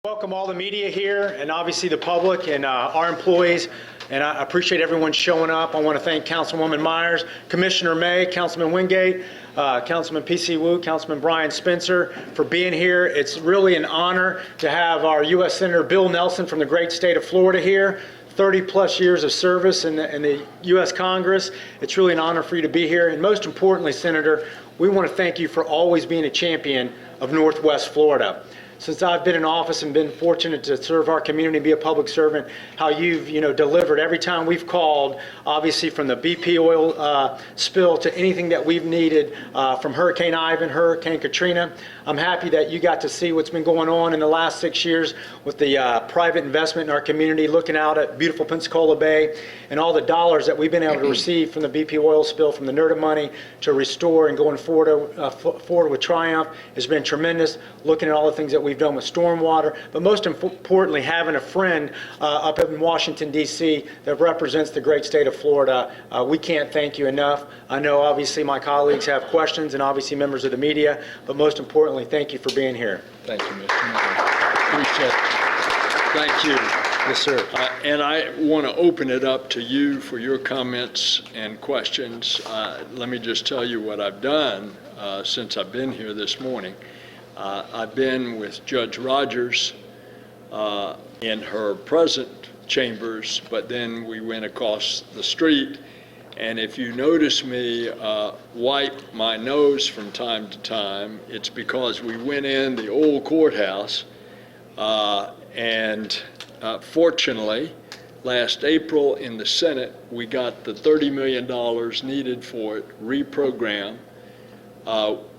Welcome all the media here and obviously the public and our employees, and I appreciate everyone showing up. I want to thank Councilwoman Myers, Commissioner May, Councilman Wingate, Councilman PC Wu, Councilman Brian Spencer for being here. It's really an honor to have our U.S. Senator Bill Nelson from the great state of Florida here. 30 plus years of service in the U.S. Congress. It's really an honor for you to be here. And most importantly, Senator, we want to thank you for always being a champion of Northwest Florida. Since I've been in office and been fortunate to serve our community and be a public servant, how you've delivered every time we've called, obviously from the BP oil spill to anything that we've needed from Hurricane Ivan, Hurricane Katrina. I'm happy that you got to see what's been going on in the last 6 years with the private investment in our community, looking out at beautiful Pensacola Bay and all the dollars that we've been able to receive from the BP oil spill, from the NERDA money to restore and going forward with Triumph has been tremendous. Looking at all the things that we've done with stormwater, but most importantly, having a friend up in Washington, D.C. that represents the great state of Florida. We can't thank you enough. I know obviously my colleagues have questions and obviously members of the media, but most importantly, thank you for being here. Thank you, Mr. Mayor. Appreciate it. Thank you. Yes, sir. And I want to open it up to you for your comments and questions. Let me just tell you what I've done since I've been here this morning. I've been with Judge Rogers in her present chambers, but then we went across the street. And if you notice me wipe my nose from time to time, it's because we went in the old courthouse and fortunately, last April in the Senate, we got the $30 million needed for it reprogrammed.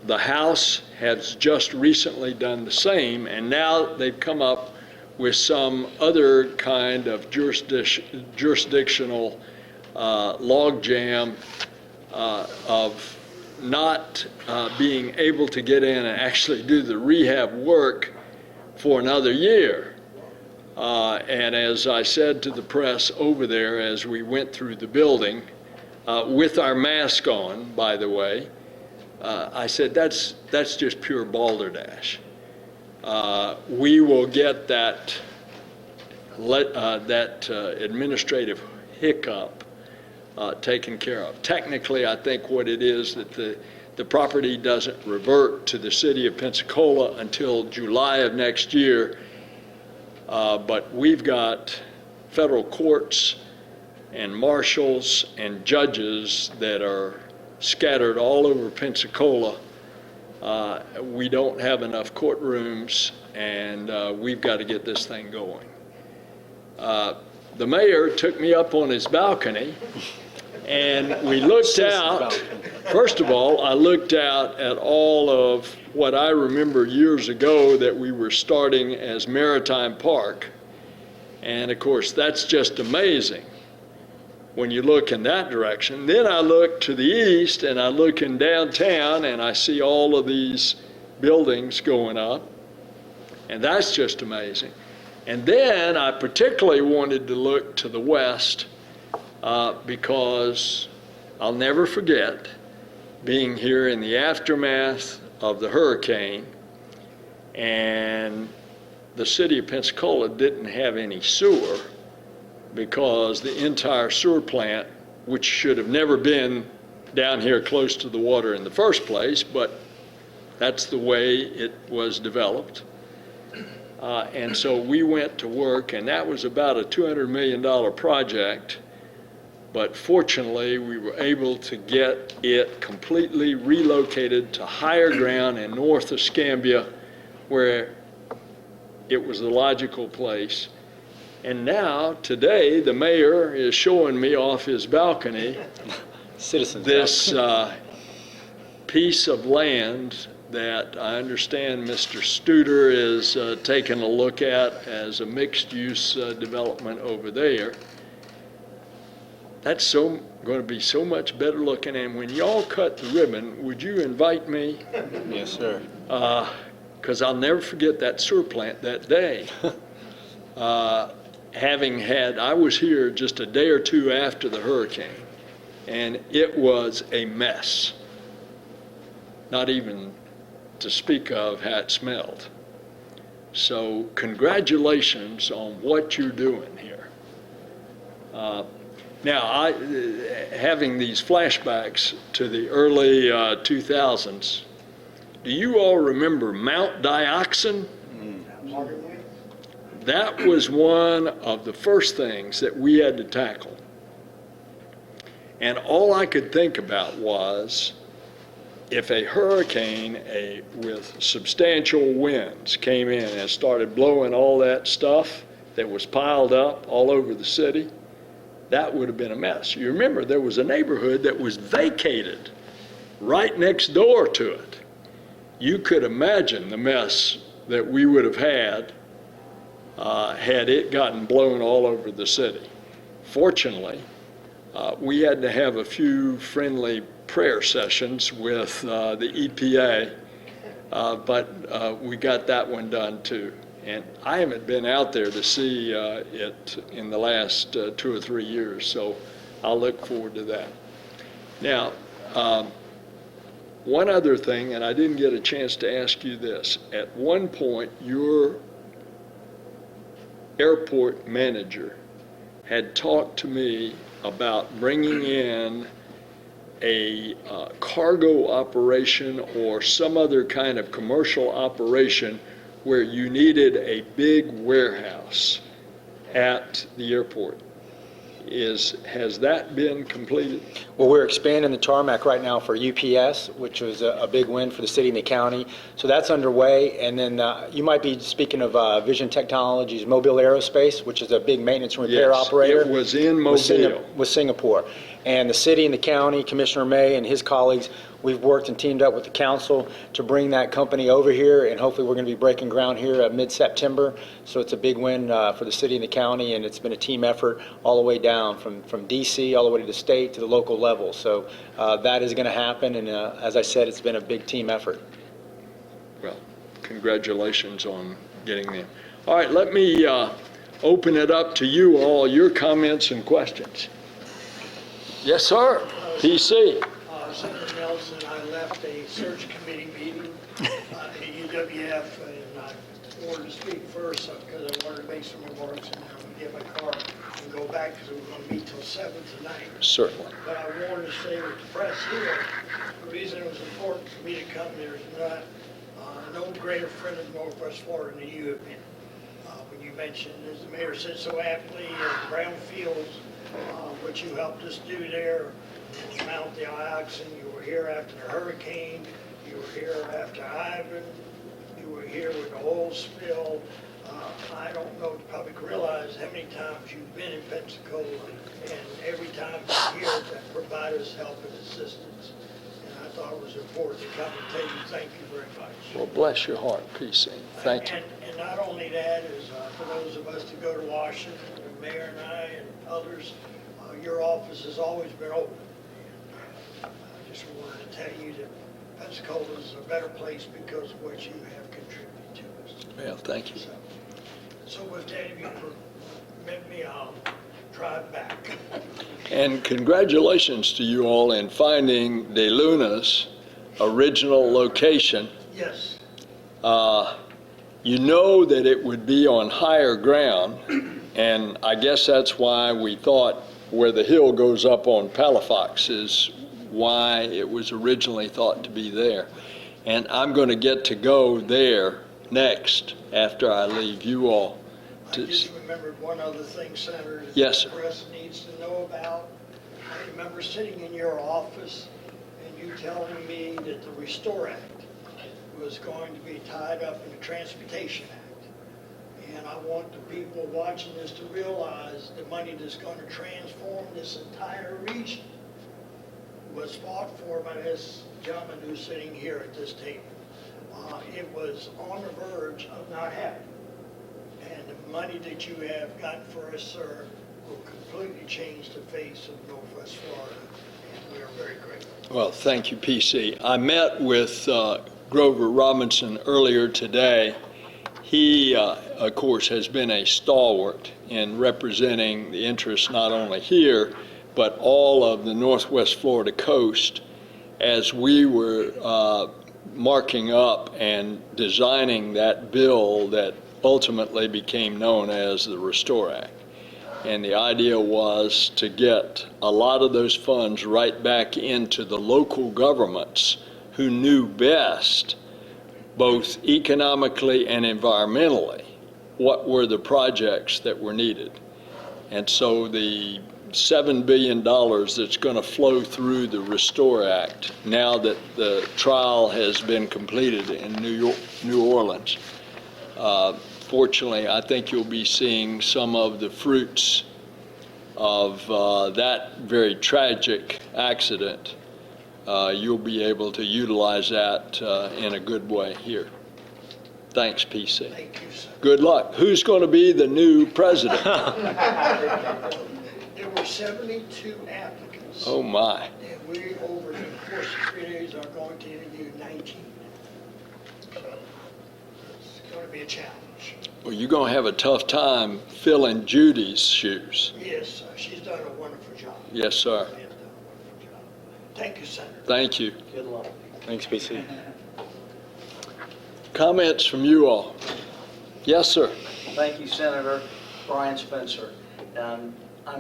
The House has just recently done the same, and now they've come up with some other kind of jurisdictional logjam of not being able to get in and actually do the rehab work for another year. And as I said to the press over there as we went through the building, with our mask on, by the way, I said, that's just pure balderdash. We will get that administrative hiccup taken care of. Technically, I think what it is that the property doesn't revert to the city of Pensacola until July of next year, but we've got federal courts and marshals and judges that are scattered all over Pensacola. We don't have enough courtrooms, and we've got to get this thing going. The mayor took me up on his balcony, and we looked out. First of all, I looked out at all of what I remember years ago that we were starting as Maritime Park. And of course, that's just amazing when you look in that direction. Then I look to the east and I look in downtown and I see all of these buildings going up, and that's just amazing. And then I particularly wanted to look to the west because I'll never forget being here in the aftermath of the hurricane, and the city of Pensacola didn't have any sewer because the entire sewer plant, which should have never been down here close to the water in the first place, but that's the way it was developed. And so we went to work, and that was about a $200 million project, but fortunately we were able to get it completely relocated to higher ground and north of Scambia, where it was the logical place. And now, today, the mayor is showing me off his balcony this piece of land that I understand Mr. Studer is taking a look at as a mixed-use development over there. That's going to be so much better looking. And when y'all cut the ribbon, would you invite me? Yes, sir. Because I'll never forget that sewer plant that day. I was here just a day or two after the hurricane, and it was a mess. Not even to speak of how it smelled. So congratulations on what you're doing here. Now, having these flashbacks to the early 2000s, do you all remember Mount Dioxin? That was one of the first things that we had to tackle. And all I could think about was, if a hurricane with substantial winds came in and started blowing all that stuff that was piled up all over the city, that would have been a mess. You remember there was a neighborhood that was vacated right next door to it. You could imagine the mess that we would have had had it gotten blown all over the city. Fortunately, we had to have a few friendly prayer sessions with the EPA, but we got that one done too. And I haven't been out there to see it in the last 2 or 3 years, so I'll look forward to that. Now, one other thing, and I didn't get a chance to ask you this. At one point, your airport manager had talked to me about bringing in a cargo operation or some other kind of commercial operation where you needed a big warehouse at the airport. Has that been completed? Well, we're expanding the tarmac right now for UPS, which was a big win for the city and the county. So that's underway. And then you might be speaking of Vision Technologies Mobile Aerospace, which is a big maintenance and repair operator. It was in Mobile. With Singapore. And the city and the county, Commissioner May and his colleagues, we've worked and teamed up with the council to bring that company over here, and hopefully we're going to be breaking ground here at mid-September. So it's a big win for the city and the county, and it's been a team effort all the way down from D.C. all the way to the state to the local level. So that is going to happen, and as I said, it's been a big team effort. Well, congratulations on getting them. All right, let me open it up to you all, your comments and questions. Yes, sir. PC. Senator Nelson, I left a search committee meeting at UWF, and I wanted to speak first because I wanted to make some remarks, and I'm going to get my car and go back because we're going to meet till 7 tonight. Certainly. But I wanted to say with the press here, the reason it was important for me to come there is not no greater friend of Northwest Florida than you have been. When you mentioned, as the mayor said so aptly, brownfields, what you helped us do there, Mount Dioxin. You were here after the hurricane. You were here after Ivan. You were here with the oil spill. I don't know if the public realize how many times you've been in Pensacola, and every time you're here to provide us help and assistance. And I thought it was important to come and tell you thank you very much. Well, bless your heart, PC. Thank you. And not only that is for those of us that go to Washington, the mayor and I and others, your office has always been open. I just wanted to tell you that Pensacola is a better place because of what you have contributed to us. Well, thank you. So with that, if you permit me, I'll drive back. And congratulations to you all in finding De Luna's original location. Yes. You know that it would be on higher ground, and I guess that's why we thought where the hill goes up on Palafox is why it was originally thought to be there. And I'm going to get to go there next after I leave you all. I just remembered one other thing, Senator, that Yes, sir. the press needs to know about. I remember sitting in your office and you telling me that the Restore Act was going to be tied up in the Transportation Act. And I want the people watching this to realize the money that's going to transform this entire region was fought for by this gentleman who's sitting here at this table. It was on the verge of not happening. And the money that you have gotten for us, sir, will completely change the face of Northwest Florida, and we are very grateful. Well, thank you, PC. I met with Grover Robinson earlier today. He, of course, has been a stalwart in representing the interests not only here, but all of the Northwest Florida coast as we were marking up and designing that bill that ultimately became known as the Restore Act. And the idea was to get a lot of those funds right back into the local governments who knew best, both economically and environmentally, what were the projects that were needed. And so the $7 billion that's going to flow through the Restore Act, now that the trial has been completed in New Orleans, fortunately, I think you'll be seeing some of the fruits of that very tragic accident. You'll be able to utilize that in a good way here. Thanks, PC. Thank you, sir. Good luck. Who's going to be the new president? There were 72 applicants. Oh, my. And we, over the course of 3 days, are going to interview 19. So it's going to be a challenge. Well, you're going to have a tough time filling Judy's shoes. Yes, she's done a wonderful job. Yes, sir. She has done a wonderful job. Thank you, Senator. Thank you. Good luck. Thanks, PC. Comments from you all? Yes, sir. Thank you, Senator Brian Spencer. I'm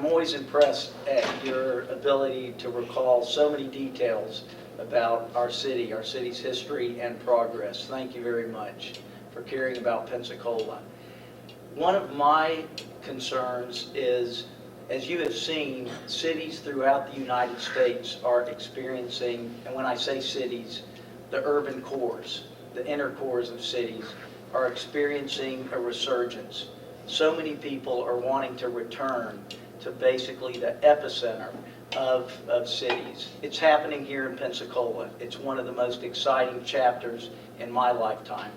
always impressed at your ability to recall so many details about our city's history and progress. Thank you very much for caring about Pensacola. One of my concerns is, as you have seen, cities throughout the United States are experiencing, and when I say cities, the urban cores, the inner cores of cities, are experiencing a resurgence. So many people are wanting to return to basically the epicenter of cities. It's happening here in Pensacola. It's one of the most exciting chapters in my lifetime.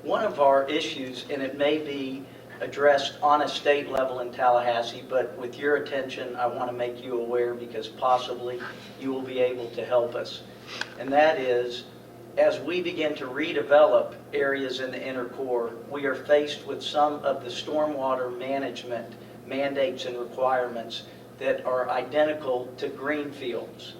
One of our issues, and it may be addressed on a state level in Tallahassee, but with your attention, I want to make you aware because possibly you will be able to help us. And that is, as we begin to redevelop areas in the inner core, we are faced with some of the stormwater management mandates and requirements that are identical to greenfields.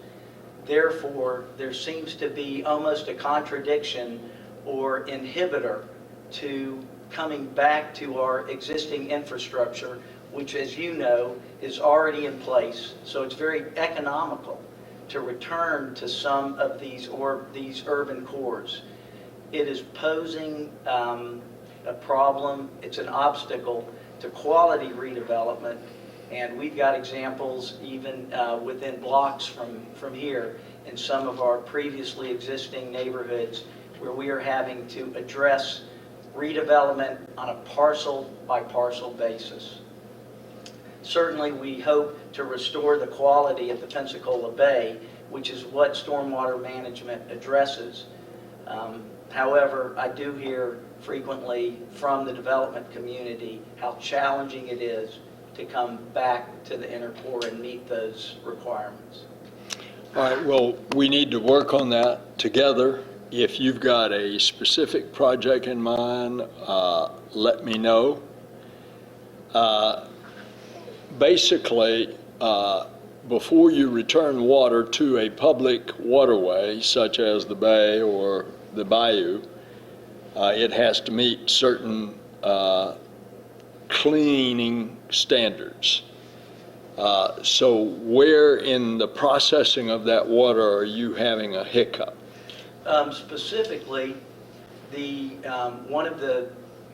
Therefore, there seems to be almost a contradiction or inhibitor to coming back to our existing infrastructure, which, as you know, is already in place. So it's very economical to return to some of these urban cores. It is posing a problem. It's an obstacle to quality redevelopment, and we've got examples even within blocks from here in some of our previously existing neighborhoods where we are having to address redevelopment on a parcel by parcel basis. Certainly, we hope to restore the quality of the Pensacola Bay, which is what stormwater management addresses. However, I do hear frequently from the development community how challenging it is to come back to the inner core and meet those requirements. All right, well, we need to work on that together. If you've got a specific project in mind, let me know. Basically, before you return water to a public waterway, such as the bay or the bayou, it has to meet certain cleaning standards. So where in the processing of that water are you having a hiccup? Specifically, one of the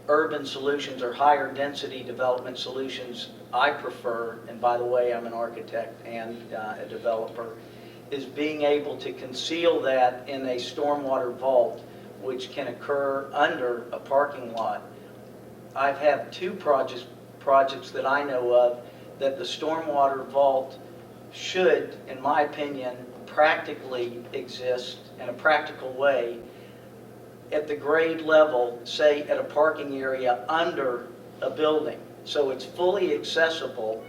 urban solutions or higher density development solutions I prefer, and by the way, I'm an architect and a developer, is being able to conceal that in a stormwater vault, which can occur under a parking lot. I've had two projects that I know of that the stormwater vault should, in my opinion, practically exist in a practical way at the grade level, say at a parking area under a building. So it's fully accessible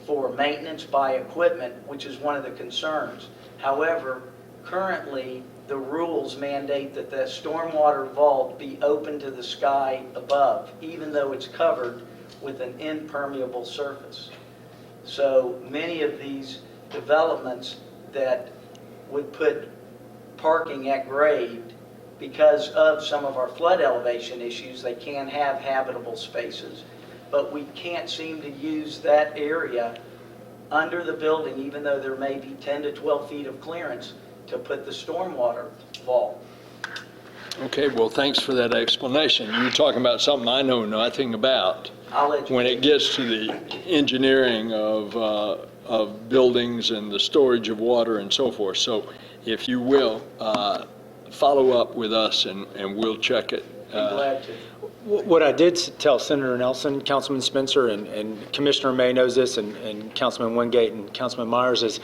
for maintenance by equipment, which is one of the concerns. However, currently the rules mandate that the stormwater vault be open to the sky above, even though it's covered with an impermeable surface. So many of these developments that would put parking at grade because of some of our flood elevation issues, they can have habitable spaces. But we can't seem to use that area under the building, even though there may be 10 to 12 feet of clearance, to put the stormwater vault. Okay, well, thanks for that explanation. You're talking about something I know nothing about. I'll let you. When it gets to the engineering of buildings and the storage of water and so forth. So if you will, follow up with us and we'll check it. Be glad to. What I did tell Senator Nelson, Councilman Spencer, and Commissioner May knows this, and Councilman Wingate and Councilman Myers, is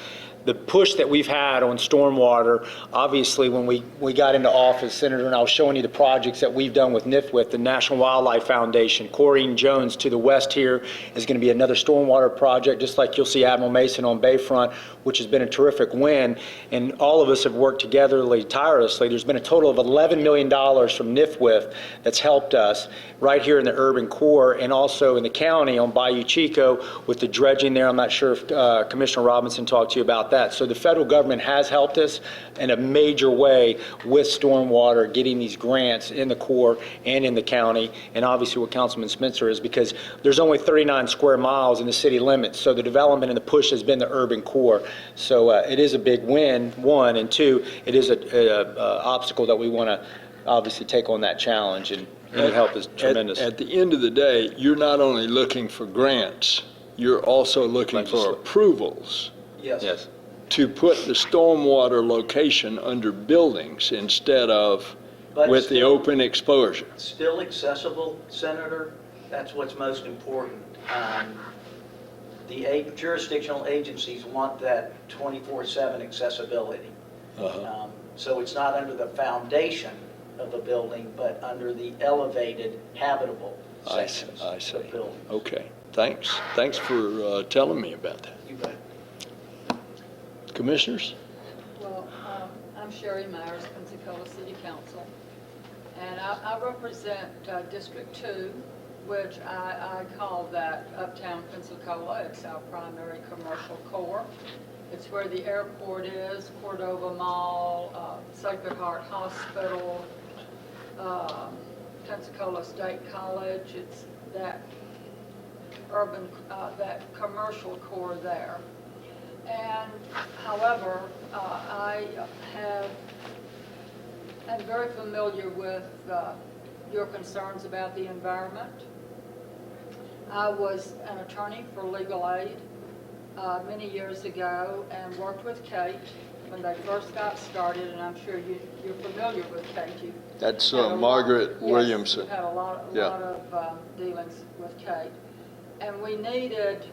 the push that we've had on stormwater. Obviously, when we got into office, Senator, and I was showing you the projects that we've done with NIFWIT, the National Wildlife Foundation. Corrine Jones to the west here is going to be another stormwater project, just like you'll see Admiral Mason on Bayfront, which has been a terrific win. And all of us have worked together tirelessly. There's been a total of $11 million from NIFWIT that's helped us right here in the urban core, and also in the county on Bayou Chico with the dredging there. I'm not sure if Commissioner Robinson talked to you about that. So the federal government has helped us in a major way with stormwater, getting these grants in the core and in the county, and obviously what Councilman Spencer is, because there's only 39 square miles in the city limits. So the development and the push has been the urban core. So it is a big win, one, and two, it is a obstacle that we want to obviously take on that challenge, and any help is tremendous. At the end of the day, you're not only looking for grants, you're also looking for approvals Yes. Yes. to put the stormwater location under buildings instead of But with the still- open exposure. Still accessible, Senator, that's what's most important. The jurisdictional agencies want that 24/7 accessibility. So it's not under the foundation of the building, but under the elevated habitable I see. sections I see. of the building. Okay, thanks. Thanks for telling me about that. You bet. Commissioners? Well, I'm Sherry Myers, Pensacola City Council, and I represent District 2, which I call that Uptown Pensacola. It's our primary commercial core. It's where the airport is, Cordova Mall, Sacred Heart Hospital, Pensacola State College. It's that urban, that commercial core there. And however, I'm very familiar with your concerns about the environment. I was an attorney for legal aid many years ago and worked with Kate when they first got started, and I'm sure you're familiar with Kate. That's Had a lot- Margaret yes, Williamson. Had a lot Yeah. of dealings with Kate. And we needed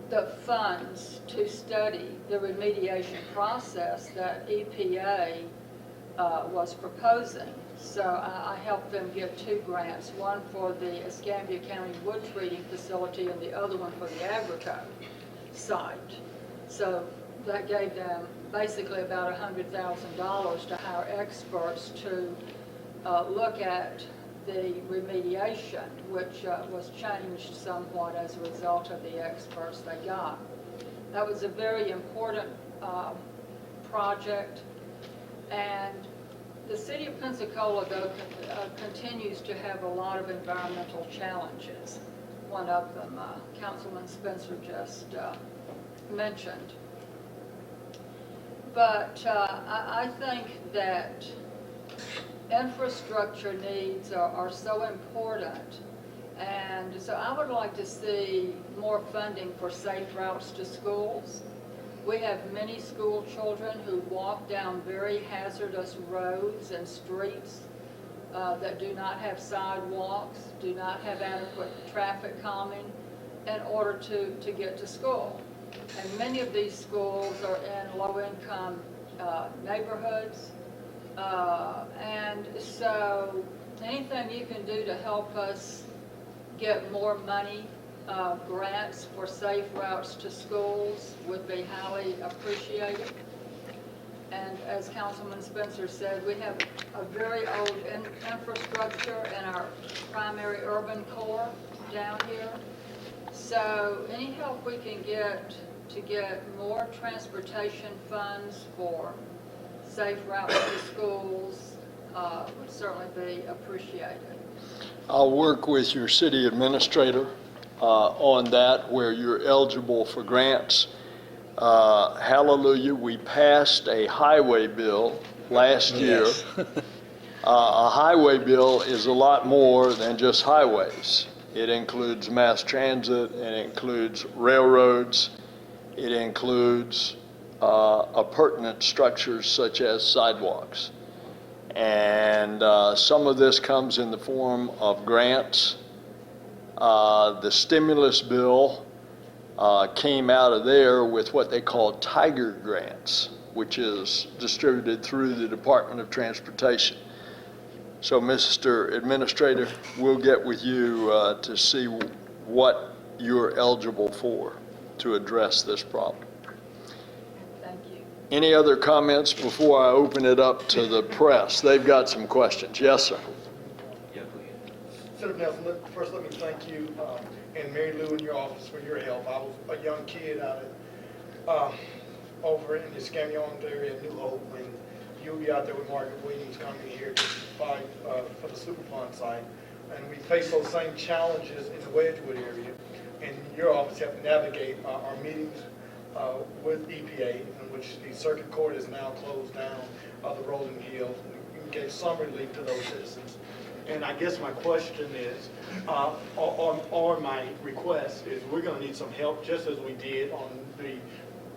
the funds to study the remediation process that EPA was proposing. So I helped them get 2 grants, one for the Escambia County Wood Treating Facility and the other one for the Agrico site. So that gave them basically about $100,000 to hire experts to look at the remediation, which was changed somewhat as a result of the experts they got. That was a very important project, and the city of Pensacola, though, continues to have a lot of environmental challenges. One of them, Councilman Spencer just mentioned. But I think that infrastructure needs are so important, and so I would like to see more funding for safe routes to schools. We have many school children who walk down very hazardous roads and streets that do not have sidewalks, do not have adequate traffic calming in order to get to school. And many of these schools are in low-income neighborhoods. And so anything you can do to help us get more money, grants for safe routes to schools would be highly appreciated. And as Councilman Spencer said, we have a very old infrastructure in our primary urban core down here. So any help we can get to get more transportation funds for safe routes to schools would certainly be appreciated. I'll work with your city administrator on that, where you're eligible for grants. Hallelujah, we passed a highway bill last year. A highway bill is a lot more than just highways. It includes mass transit, it includes railroads, it includes appurtenant structures such as sidewalks. And some of this comes in the form of grants. The stimulus bill came out of there with what they call Tiger grants, which is distributed through the Department of Transportation. So, Mr. Administrator, we'll get with you to see what you're eligible for to address this problem. Thank you. Any other comments before I open it up to the press? They've got some questions. Yes, sir. Senator Nelson, first let me thank you and Mary Lou in your office for your help. I was a young kid out at, over in the Scamion area, New Hope, when you'll be out there with Margaret Williams coming here to fight for the Superfund site. And we face those same challenges in the Wedgwood area. And your office helped navigate our meetings with EPA, in which the circuit court is now closed down the Rolling Hill. We gave some relief to those citizens. And I guess my question is, or my request is, we're going to need some help, just as we did on the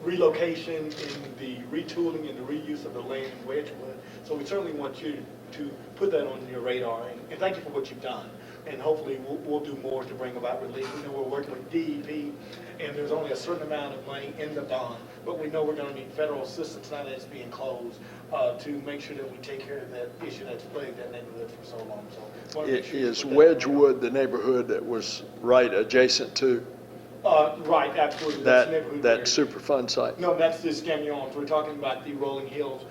relocation and the retooling and the reuse of the land in Wedgwood. So we certainly want you to put that on your radar, and thank you for what you've done. And hopefully we'll do more to bring about relief. We know we're working with DEP, and there's only a certain amount of money in the bond, but we know we're going to need federal assistance now that it's being closed to make sure that we take care of that issue that's plagued that neighborhood for so long. So want to make sure you Is put that- Wedgwood the neighborhood that was right adjacent to Right, absolutely. That's the that neighborhood that area. Superfund site? No, that's the Scamions. We're talking about the Rolling Hills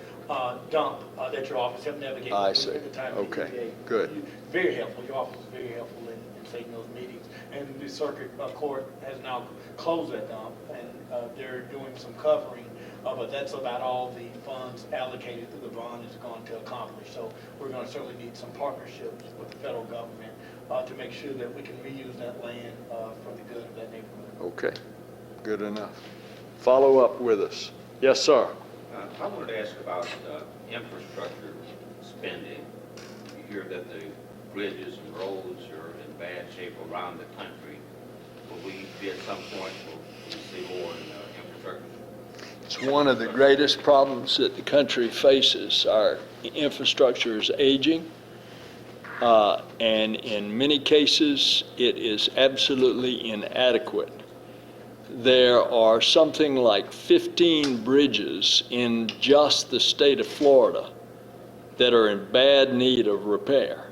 dump that your office helped navigate. I at see. the time of the Okay, EPA. good. Very helpful. Your office was very helpful in taking those meetings. And the circuit court has now closed that dump, and they're doing some covering. But that's about all the funds allocated through the bond is going to accomplish. So we're going to certainly need some partnerships with the federal government to make sure that we can reuse that land for the good of that neighborhood. Okay, good enough. Follow up with us. Yes, sir. I wanted to ask about infrastructure spending. You hear that the bridges and roads are in bad shape around the country. Will we be at some point, will we see more in infrastructure? It's one of the greatest problems that the country faces. Our infrastructure is aging, and in many cases, it is absolutely inadequate. There are something like 15 bridges in just the state of Florida that are in bad need of repair.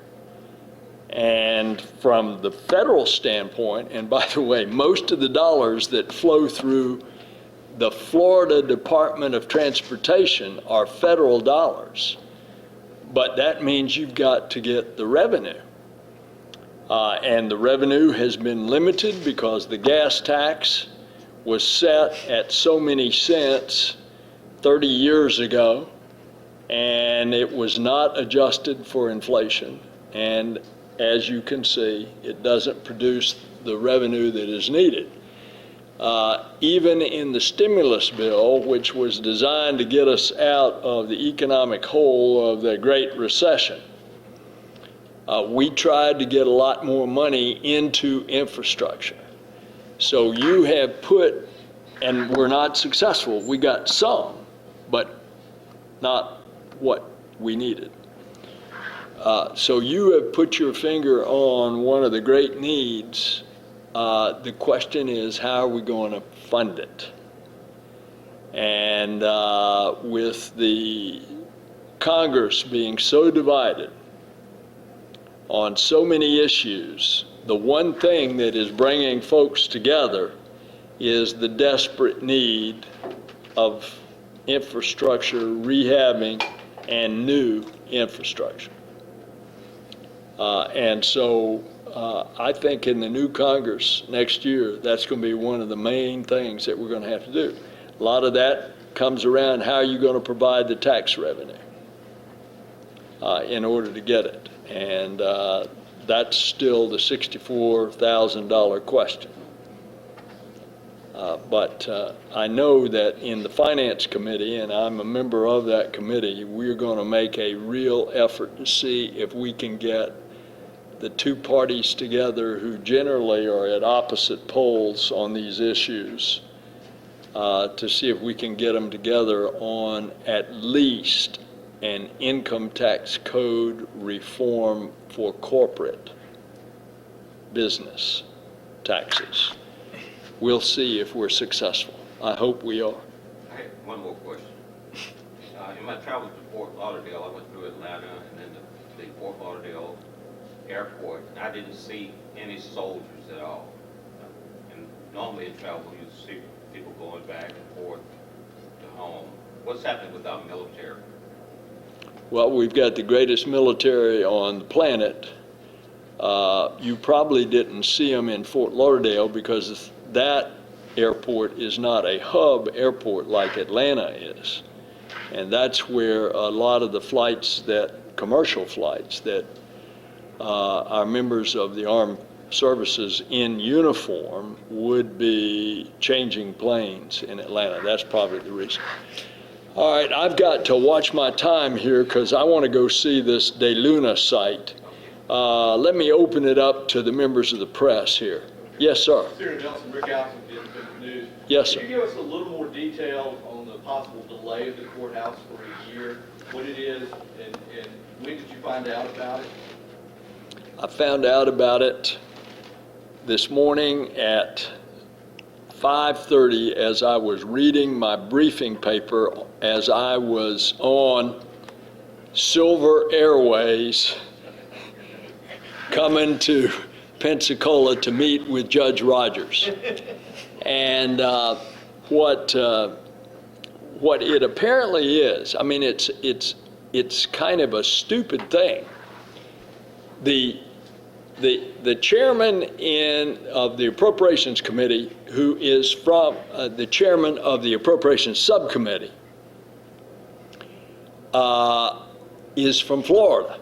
And from the federal standpoint, and by the way, most of the dollars that flow through the Florida Department of Transportation are federal dollars, but that means you've got to get the revenue. And the revenue has been limited because the gas tax was set at so many cents 30 years ago, and it was not adjusted for inflation. And as you can see, it doesn't produce the revenue that is needed. Even in the stimulus bill, which was designed to get us out of the economic hole of the Great Recession, we tried to get a lot more money into infrastructure. So you have put, and we're not successful, we got some, but not what we needed. So you have put your finger on one of the great needs. The question is, how are we going to fund it? And with the Congress being so divided on so many issues, the one thing that is bringing folks together is the desperate need of infrastructure rehabbing and new infrastructure. And so I think in the new Congress next year, that's going to be one of the main things that we're going to have to do. A lot of that comes around how are you going to provide the tax revenue in order to get it. And that's still the $64,000 question. But I know that in the Finance Committee, and I'm a member of that committee, we're going to make a real effort to see if we can get the two parties together who generally are at opposite poles on these issues to see if we can get them together on at least an income tax code reform for corporate business taxes. We'll see if we're successful. I hope we are. I have one more question. In my travels to Fort Lauderdale, I went through Atlanta and then the Fort Lauderdale airport, and I didn't see any soldiers at all. And normally in travel, you see people going back and forth to home. What's happening with our military? Well, we've got the greatest military on the planet. You probably didn't see them in Fort Lauderdale because that airport is not a hub airport like Atlanta is. And that's where a lot of the flights commercial flights that our members of the armed services in uniform would be changing planes in Atlanta. That's probably the reason. All right, I've got to watch my time here because I want to go see this De Luna site. Let me open it up to the members of the press here. Yes, sir. Senator Nelson, Rick Allen, Independent News. Yes, sir. Could you give us a little more detail on the possible delay of the courthouse for a year, what it is, and when did you find out about it? I found out about it this morning at 5:30 as I was reading my briefing paper as I was on Silver Airways coming to Pensacola to meet with Judge Rogers. And what it apparently is, I mean, it's kind of a stupid thing. The chairman of the Appropriations Committee, who is from the chairman of the Appropriations Subcommittee, is from Florida.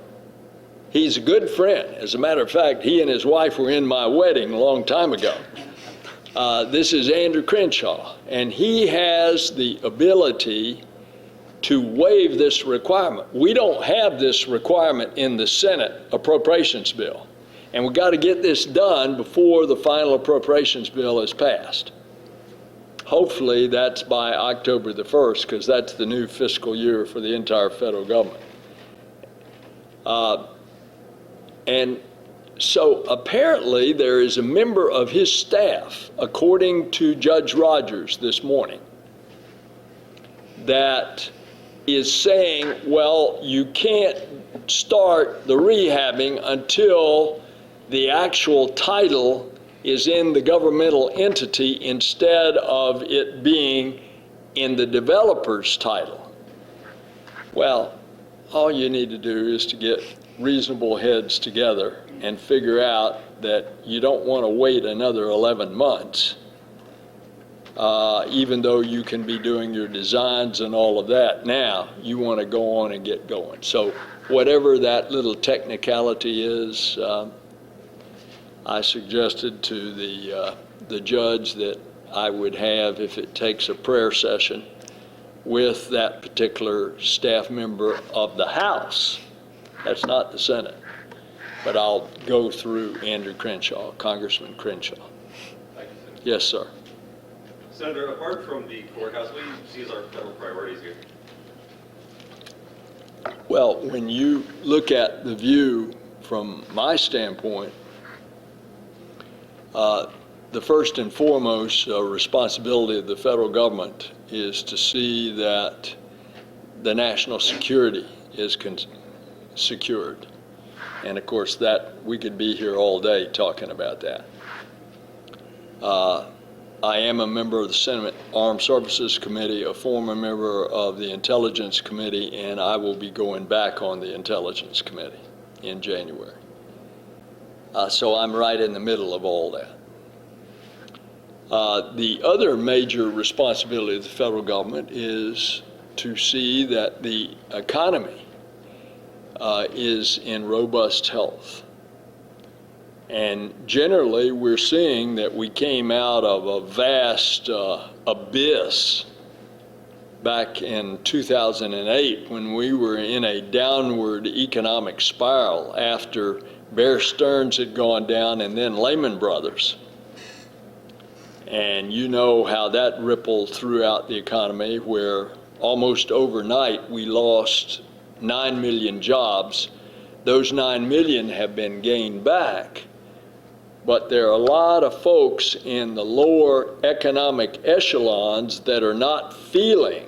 He's a good friend. As a matter of fact, he and his wife were in my wedding a long time ago. This is Andrew Crenshaw, and he has the ability to waive this requirement. We don't have this requirement in the Senate appropriations bill, and we've got to get this done before the final appropriations bill is passed. Hopefully that's by October the 1st, because that's the new fiscal year for the entire federal government. And so apparently there is a member of his staff, according to Judge Rogers this morning, that is saying, well, you can't start the rehabbing until the actual title is in the governmental entity instead of it being in the developer's title. Well, all you need to do is to get reasonable heads together and figure out that you don't want to wait another 11 months, even though you can be doing your designs and all of that now. You want to go on and get going. So whatever that little technicality is, I suggested to the judge that I would have, if it takes a prayer session, with that particular staff member of the House. That's not the Senate. But I'll go through Andrew Crenshaw, Congressman Crenshaw. Thank you, Senator. Yes, sir. Senator, apart from the courthouse, what do you see as our federal priorities here? Well, when you look at the view from my standpoint, the first and foremost responsibility of the federal government is to see that the national security is secured. And of course, that we could be here all day talking about that. I am a member of the Senate Armed Services Committee, a former member of the Intelligence Committee, and I will be going back on the Intelligence Committee in January. So I'm right in the middle of all that. The other major responsibility of the federal government is to see that the economy is in robust health. And generally, we're seeing that we came out of a vast abyss back in 2008 when we were in a downward economic spiral after Bear Stearns had gone down and then Lehman Brothers. And you know how that rippled throughout the economy, where almost overnight we lost 9 million jobs. Those 9 million have been gained back, but there are a lot of folks in the lower economic echelons that are not feeling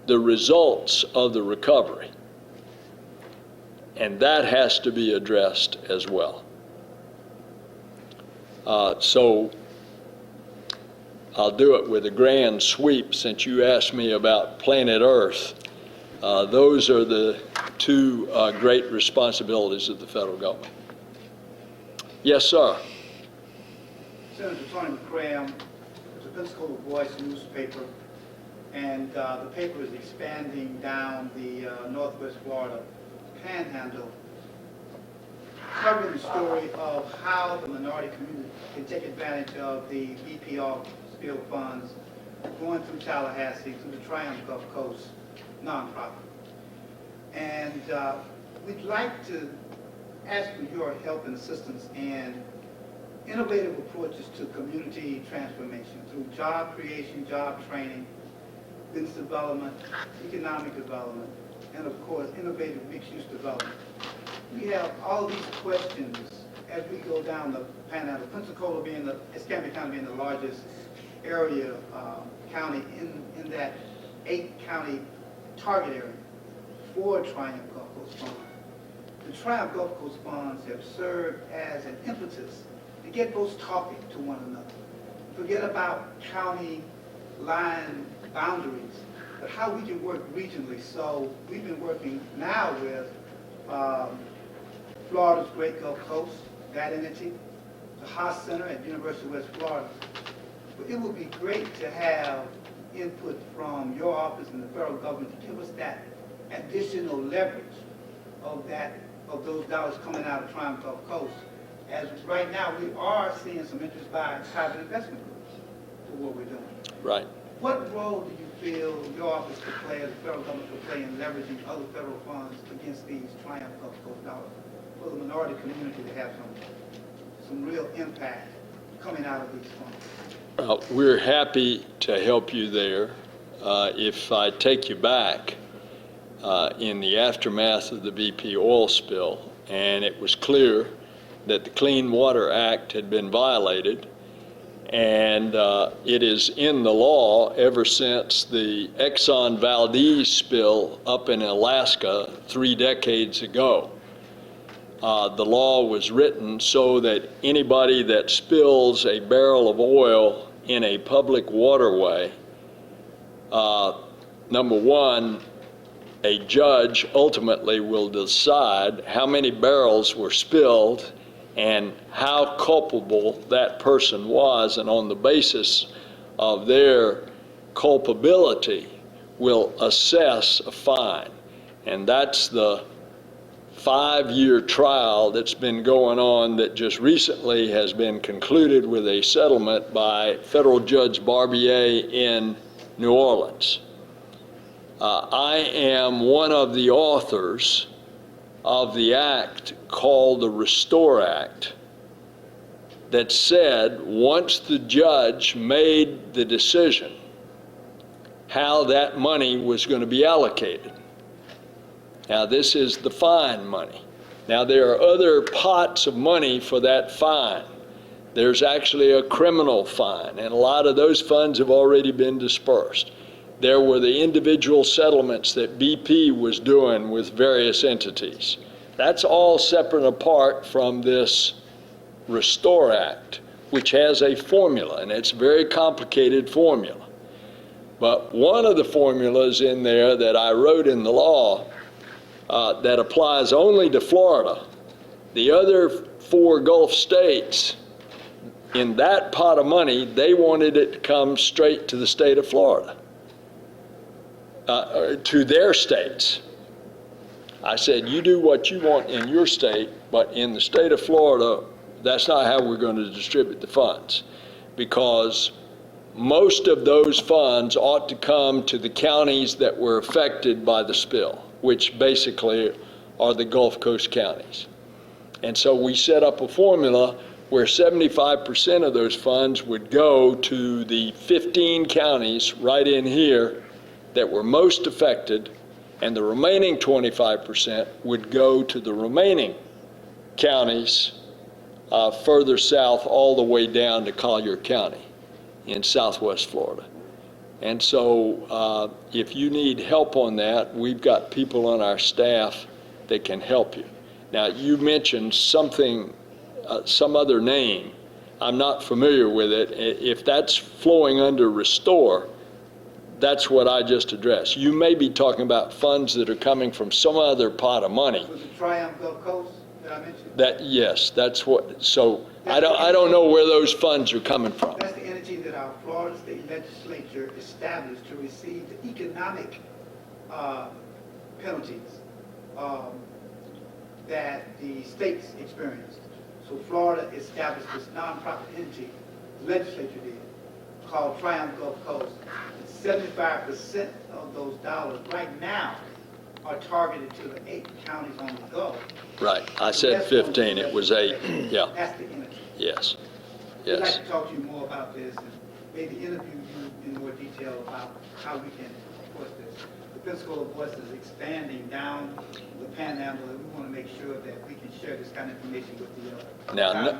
the results of the recovery. And that has to be addressed as well. So I'll do it with a grand sweep since you asked me about planet Earth. Those are the two great responsibilities of the federal government. Yes, sir. Senator Tony McCram, it's a Pensacola Voice newspaper, and the paper is expanding down the Northwest Florida Panhandle, covering the story of how the minority community can take advantage of the BPR spill funds going through Tallahassee to the Triumph Gulf Coast nonprofit. And we'd like to ask for your help and assistance in innovative approaches to community transformation through job creation, job training, business development, economic development, and of course, innovative mixed-use development. We have all these questions as we go down the Panhandle. Pensacola being Escambia County being the largest area county in that 8-county target area for Triumph Gulf Coast Funds. The Triumph Gulf Coast Funds have served as an impetus to get folks talking to one another. Forget about county line boundaries, but how we can work regionally. So we've been working now with Florida's Great Gulf Coast, that entity, the Haas Center at University of West Florida. But it would be great to have input from your office and the federal government to give us that additional leverage of those dollars coming out of Triumph Gulf Coast. As right now, we are seeing some interest by private investment groups for what we're doing. Right. What role do you feel your office could play, as the federal government could play in leveraging other federal funds against these Triumph Gulf Coast dollars for the minority community to have some real impact coming out of these funds? We're happy to help you there. If I take you back in the aftermath of the BP oil spill, and it was clear that the Clean Water Act had been violated, and it is in the law ever since the Exxon Valdez spill up in Alaska 3 decades ago. The law was written so that anybody that spills a barrel of oil in a public waterway, number one, a judge ultimately will decide how many barrels were spilled and how culpable that person was, and on the basis of their culpability will assess a fine. And that's the 5-year trial that's been going on that just recently has been concluded with a settlement by Federal Judge Barbier in New Orleans. I am one of the authors of the act called the Restore Act that said once the judge made the decision how that money was going to be allocated. Now this is the fine money. Now there are other pots of money for that fine. There's actually a criminal fine, and a lot of those funds have already been dispersed. There were the individual settlements that BP was doing with various entities. That's all separate and apart from this Restore Act, which has a formula, and it's a very complicated formula. But one of the formulas in there that I wrote in the law that applies only to Florida The other 4 Gulf states, in that pot of money, they wanted it to come straight to the state of Florida, to their states. I said, you do what you want in your state, but in the state of Florida, that's not how we're going to distribute the funds, because most of those funds ought to come to the counties that were affected by the spill, which basically are the Gulf Coast counties. And so we set up a formula where 75% of those funds would go to the 15 counties right in here that were most affected, and the remaining 25% would go to the remaining counties further south all the way down to Collier County in southwest Florida. And so if you need help on that, we've got people on our staff that can help you. Now, you mentioned something, some other name. I'm not familiar with it. If that's flowing under Restore, that's what I just addressed. You may be talking about funds that are coming from some other pot of money. Was it Triumph Gulf Coast that I mentioned? Yes, that's what, so I don't know where those funds are coming from. That's the entity that our Florida State Legislature established to receive the economic penalties that the states experienced. So Florida established this nonprofit entity, the legislature did, called Triumph Gulf Coast. And 75% of those dollars right now are targeted to the 8 counties on the Gulf. Right, I said 15, it was 8, yeah, That's the entity. yes, We'd like yes. to talk to you more about this and maybe interview you in more detail about how we can enforce this. The Pensacola Voice is expanding down the Panhandle, and we want to make sure that we can share this kind of information with the Now,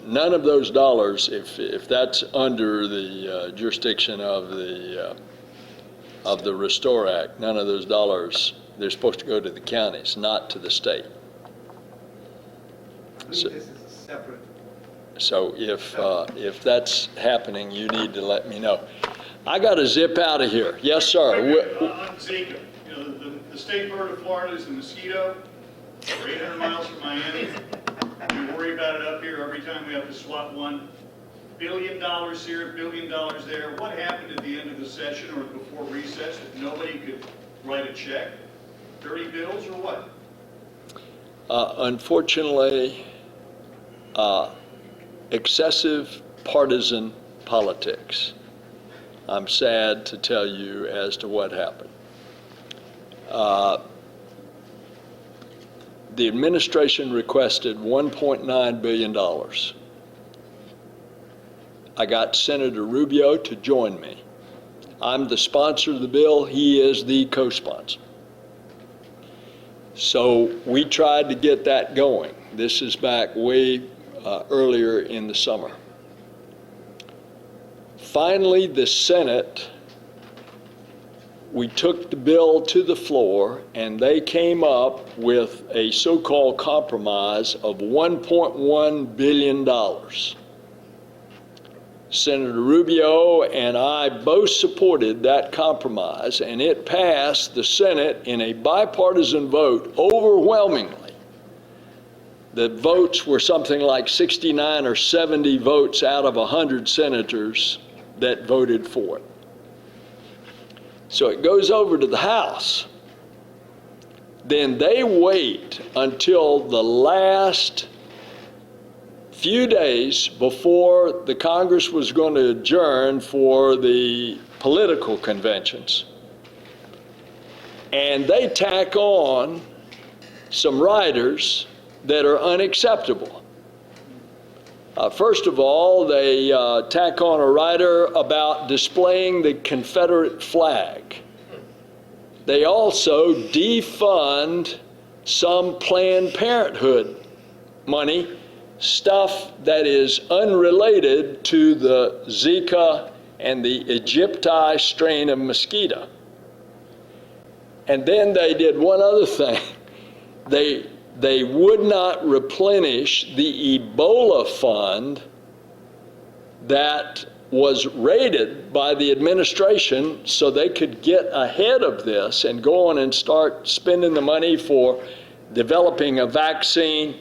none of those dollars, if that's under the jurisdiction of the Restore Act, none of those dollars, they're supposed to go to the counties, not to the state. I believe this is a separate. So if that's happening, you need to let me know. I got to zip out of here. Yes, sir. On Zika, you know, the state bird of Florida is the mosquito. We're 800 miles from Miami. We worry about it up here every time we have to swat one. $1 billion here, $1 billion there. What happened at the end of the session or before recess that nobody could write a check? Dirty bills or what? Unfortunately, excessive partisan politics. I'm sad to tell you as to what happened. The administration requested $1.9 billion. I got Senator Rubio to join me. I'm the sponsor of the bill. He is the co-sponsor. So we tried to get that going. This is back way earlier in the summer. Finally, the Senate, we took the bill to the floor, and they came up with a so-called compromise of $1.1 billion. Senator Rubio and I both supported that compromise, and it passed the Senate in a bipartisan vote overwhelmingly. The votes were something like 69 or 70 votes out of 100 senators that voted for it. So it goes over to the House. Then they wait until the last few days before the Congress was going to adjourn for the political conventions. And they tack on some riders that are unacceptable. First of all, they tack on a rider about displaying the Confederate flag. They also defund some Planned Parenthood money, stuff that is unrelated to the Zika and the Egypti strain of mosquito. And then they did one other thing. They would not replenish the Ebola fund that was raided by the administration so they could get ahead of this and go on and start spending the money for developing a vaccine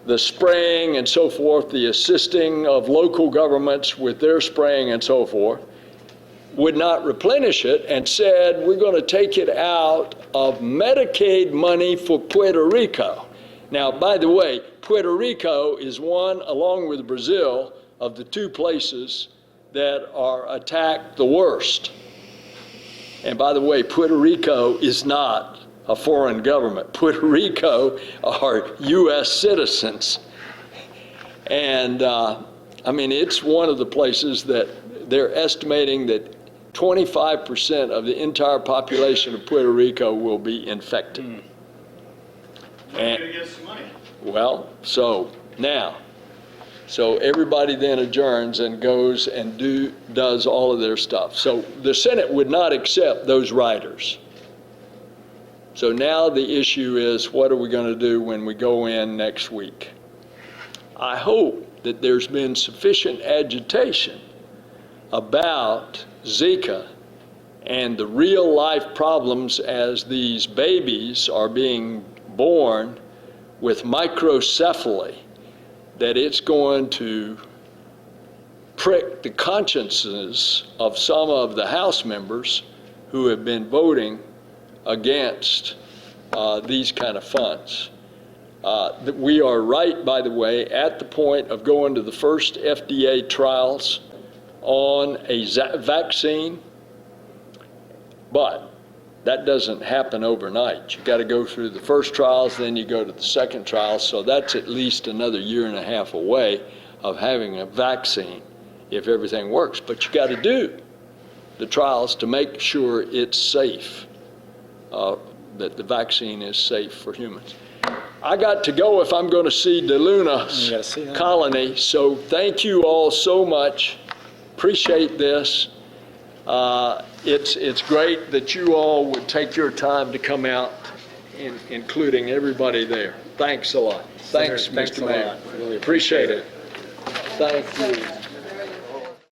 the spraying and so forth, the assisting of local governments with their spraying and so forth, would not replenish it and said, we're going to take it out of Medicaid money for Puerto Rico. Now, by the way, Puerto Rico is one, along with Brazil, of the two places that are attacked the worst. And by the way, Puerto Rico is not a foreign government. Puerto Rico are U.S. citizens. And I mean, it's one of the places that they're estimating that 25% of the entire population of Puerto Rico will be infected. We're And, gonna get some money. well, so everybody then adjourns and goes and does all of their stuff. So the Senate would not accept those riders. So now the issue is, what are we going to do when we go in next week? I hope that there's been sufficient agitation about Zika and the real life problems as these babies are being born with microcephaly, that it's going to prick the consciences of some of the House members who have been voting against these kind of funds. That we are right, by the way, at the point of going to the first FDA trials on a vaccine, but that doesn't happen overnight. You got to go through the first trials, then you go to the second trials, so that's at least another 1.5 years away of having a vaccine if everything works. But you got to do the trials to make sure it's safe, that the vaccine is safe for humans. I got to go if I'm going to see You gotta DeLuna's see that. colony, so thank you all so much. Appreciate this. It's great that you all would take your time to come out, including everybody there. Thanks a lot. Thanks, Thanks Mr. a Mayor. lot. Really Appreciate it. Thank you.